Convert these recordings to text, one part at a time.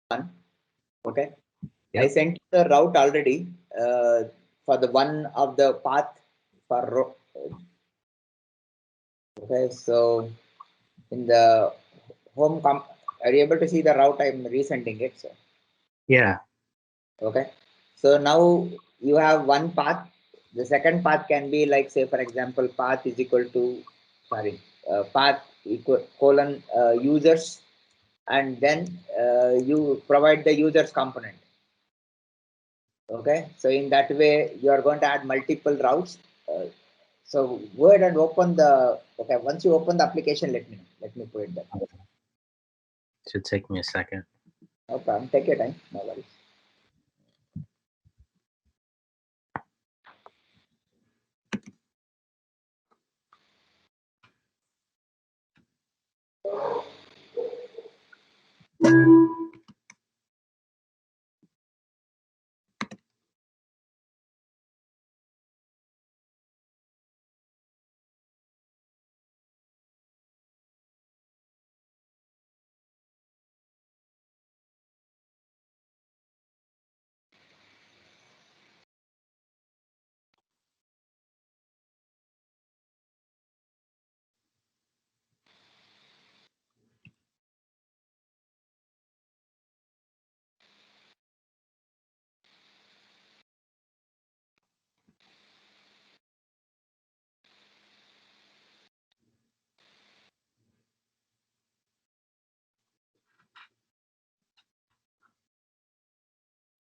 one. Okay. Yep. I sent the route already for the one of the path for okay. So in the home are you able to see the route? I'm resending it. So Yeah. okay. So now you have one path. The second path can be like, say, for example, path is equal to, sorry, path equal colon users, and then you provide the users component. Okay. So in that way, you are going to add multiple routes. So go ahead and open the, okay. Once you open the application, let me know. Let me put it there. Should take me a second. No problem. Take your time. No worries.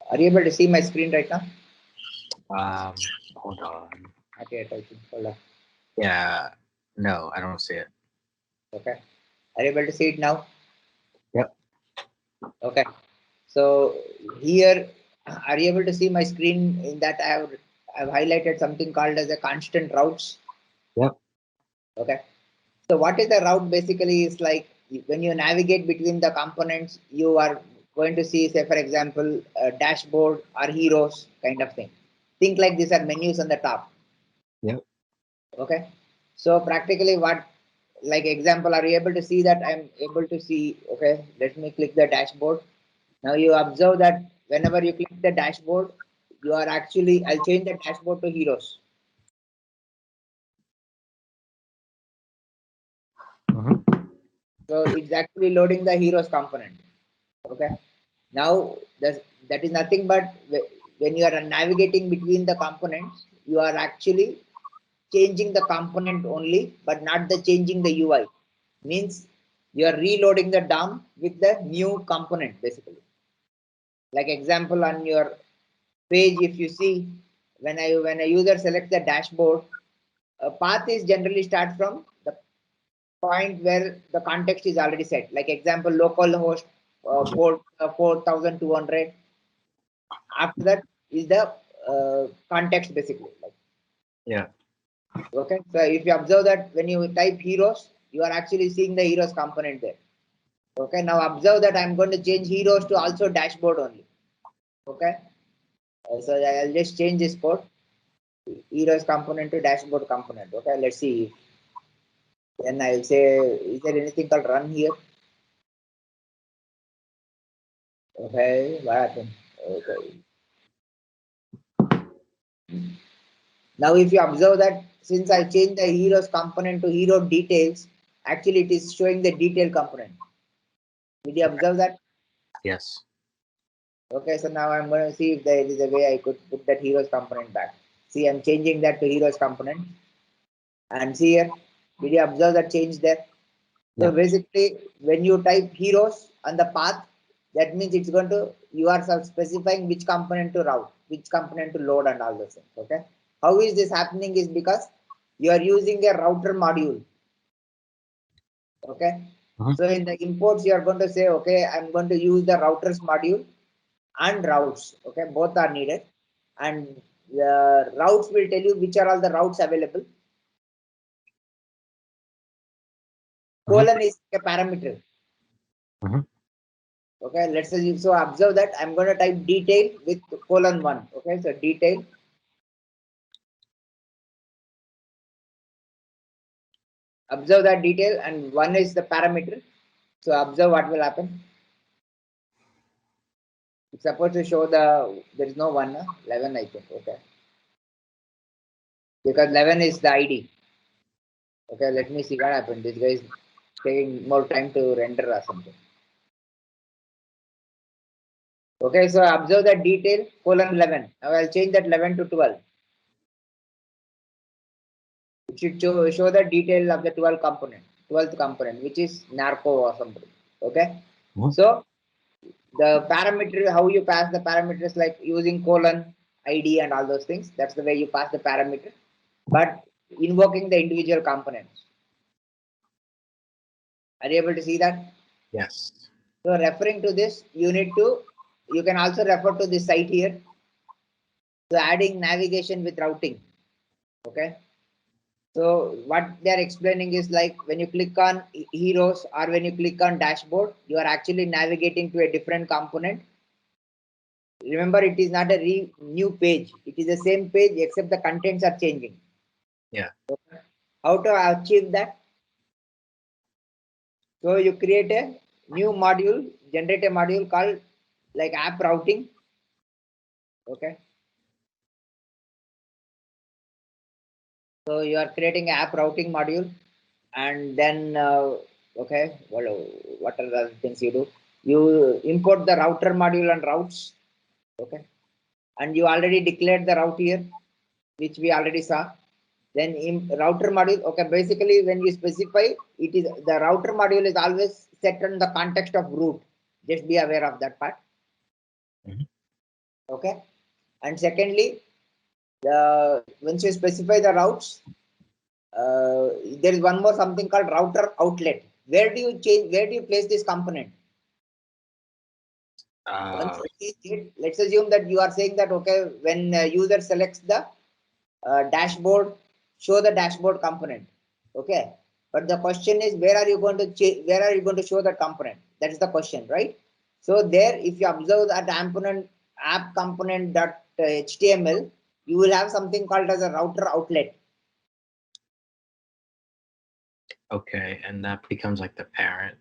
Are you able to see my screen right now? Hold on. Okay, I think. Hold on. Yeah. No, I don't see it. Okay. Are you able to see it now? Yep. Okay. So here, are you able to see my screen? In that I've highlighted something called as a constant routes. Yep. Okay. So what is the route basically is like when you navigate between the components, you are going to see, say, for example, a dashboard or heroes kind of thing. Think like these are menus on the top. Yep. Okay. So practically what, like example, are you able to see that? I'm able to see. Okay. Let me click the dashboard. Now you observe that whenever you click the dashboard, you are actually, I'll change the dashboard to heroes. So it's actually loading the heroes component. Okay. Now that is nothing but when you are navigating between the components, you are actually changing the component only, but not the changing the UI. Means you are reloading the DOM with the new component basically. Like example on your page, if you see when a user selects the dashboard, a path is generally start from the point where the context is already set. Like example, localhost port 4200. After that is the context basically. Like, Yeah. okay, so if you observe that when you type heroes, you are actually seeing the heroes component there. Okay, now observe that I'm going to change heroes to also dashboard only. Okay, so I'll just change this code, heroes component to dashboard component. Okay, let's see. Then I'll say, is there anything called run here? Okay, what happened? Okay. Now if you observe that since I changed the heroes component to hero details, actually it is showing the detail component. Did you observe that? Yes. Okay, so now I'm going to see if there is a way I could put that heroes component back. See, I'm changing that to heroes component. And see here, did you observe that change there? So basically, when you type heroes on the path, that means it's going to, you are specifying which component to route, which component to load and all those things. Okay. How is this happening is because you are using a router module. Okay. So in the imports, you are going to say, okay, I'm going to use the routers module and routes. Okay. Both are needed. And the routes will tell you which are all the routes available. Colon is a parameter. Okay, let's say, so observe that I'm going to type detail with :1. Okay, so detail. Observe that detail and 1 is the parameter. So observe what will happen. It's supposed to show there is no one, 11, I think. Okay. Because 11 is the ID. Okay, let me see what happened. This guy is taking more time to render or something. Okay, so observe the detail colon 11. Now I'll change that 11 to 12. It should show the detail of the 12th component, which is narco or something. Okay. So the parameter, how you pass the parameters, like using colon, ID, and all those things. That's the way you pass the parameter. But invoking the individual components. Are you able to see that? Yes. So referring to this, you can also refer to this site here. So adding navigation with routing. Okay. So what they are explaining is like when you click on heroes or when you click on dashboard, you are actually navigating to a different component. Remember, it is not a new page. It is the same page except the contents are changing. Yeah. Okay. How to achieve that? So you create a new module, generate a module called like app routing. Okay. So you are creating an app routing module, and then okay, what are the other things you do? You import the router module and routes. Okay, and you already declared the route here, which we already saw. Then in router module, okay, basically when you specify, it is the router module is always set in the context of root. Just be aware of that part. Okay, and secondly, once you specify the routes, there is one more something called router outlet. Where do you change? Where do you place this component? Once you change it, let's assume that you are saying that okay, when user selects the dashboard, show the dashboard component. Okay, but the question is where are you going to where are you going to show that component? That is the question, right? So there, if you observe that app component.html, you will have something called as a router outlet. Okay, and that becomes like the parent.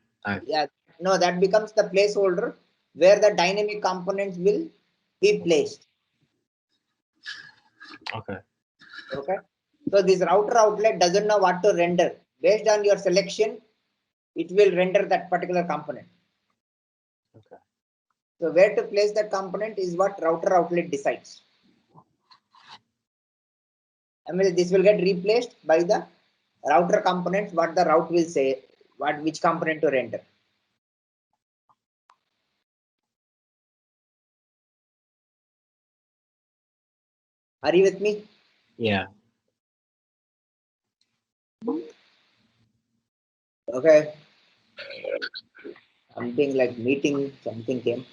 Yeah, no, that becomes the placeholder where the dynamic components will be placed. Okay. Okay. So this router outlet doesn't know what to render. Based on your selection, it will render that particular component. Okay. So where to place that component is what router outlet decides. I mean, this will get replaced by the router components, what the route will say, which component to render. Are you with me? Yeah. Okay. Something like meeting, something came.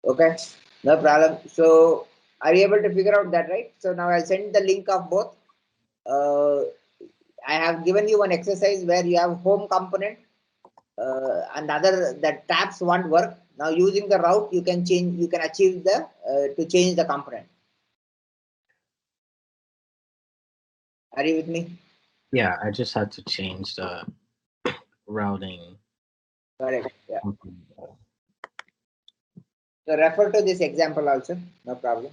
Okay, no problem. So are you able to figure out that, right? So now I'll send the link of both. I have given you one exercise where you have home component and other the tabs won't work. Now using the route, you can achieve the to change the component. Are you with me? Yeah, I just had to change the routing. Correct. Yeah. So refer to this example also. No problem.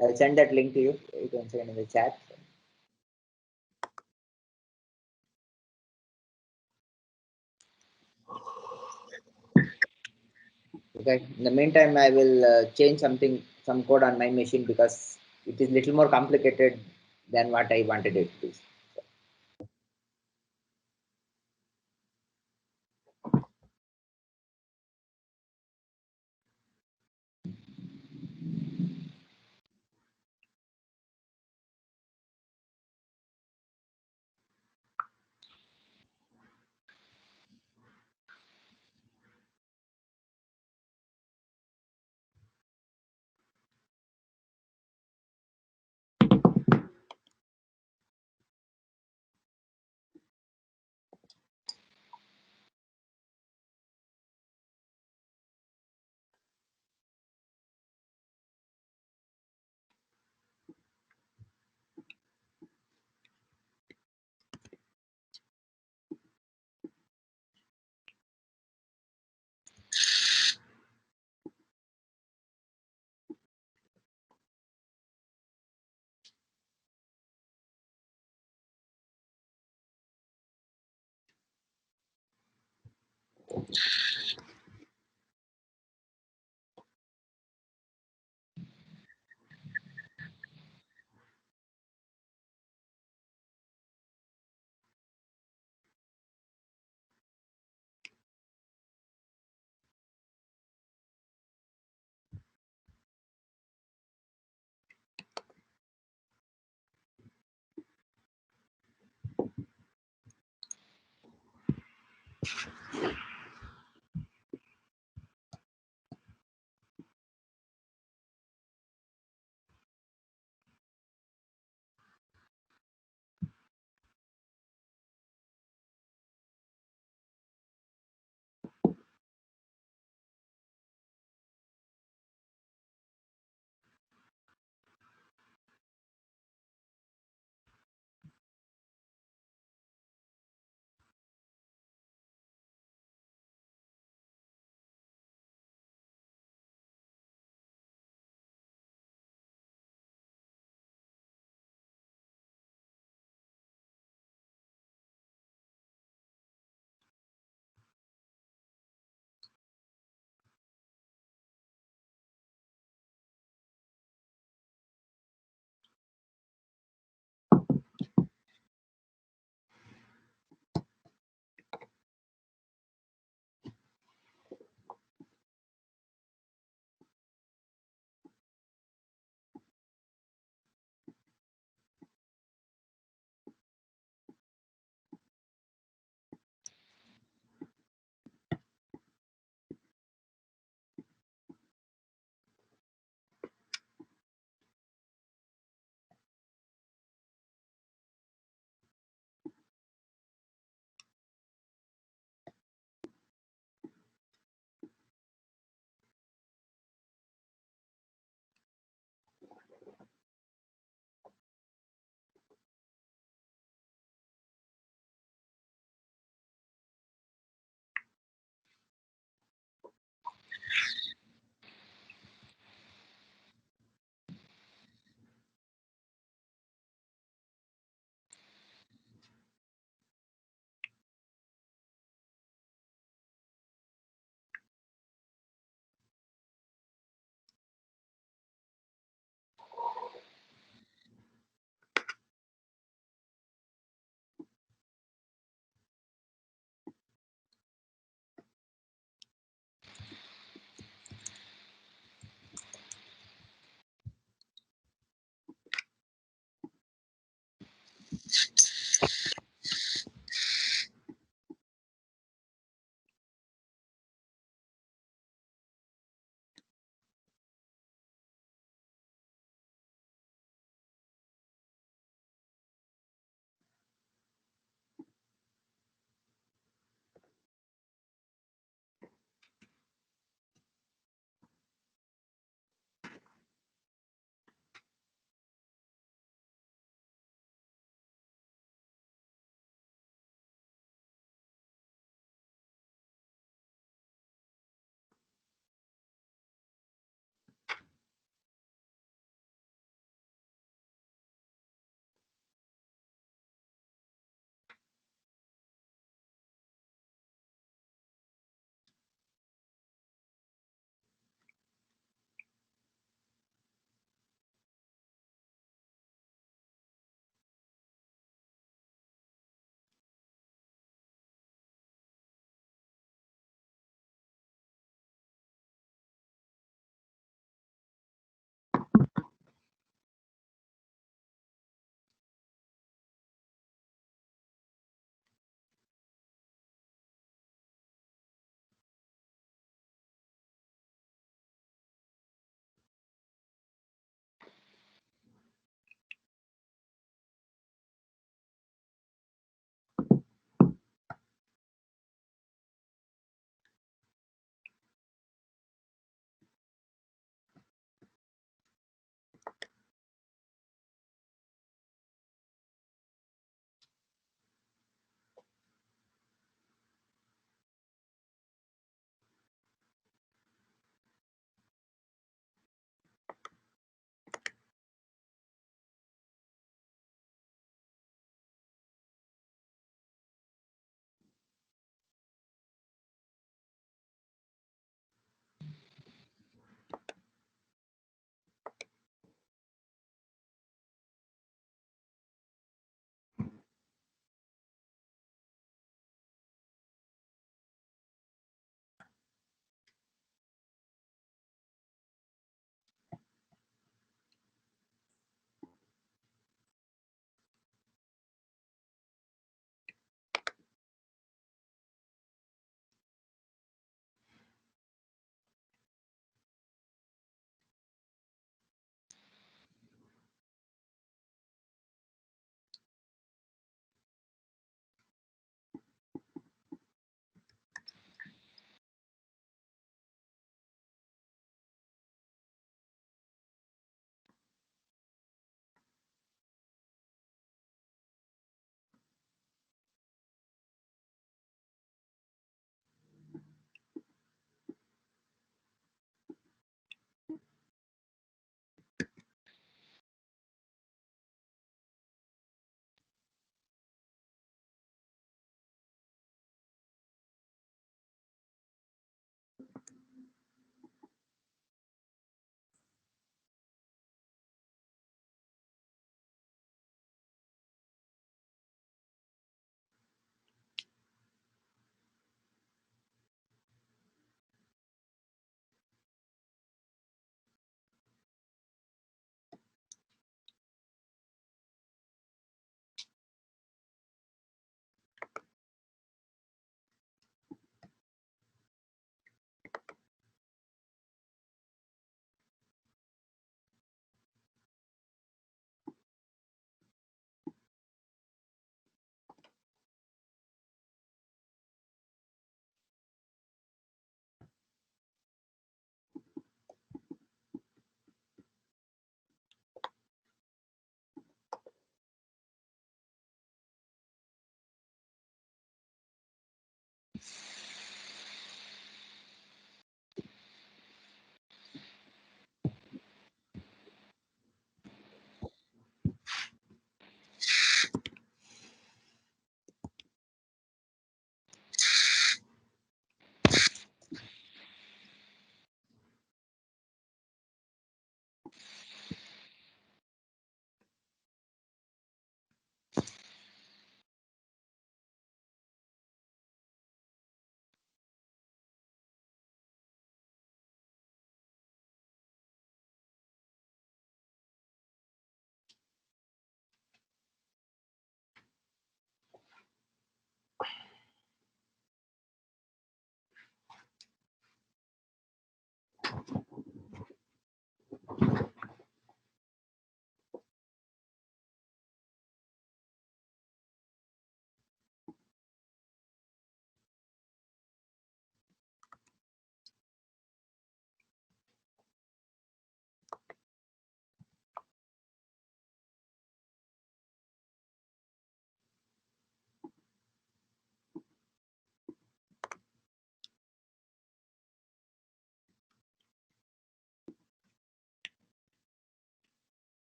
I'll send that link to you. You can send in the chat. Okay. In the meantime, I will change some code on my machine because it is little more complicated than what I wanted it to be.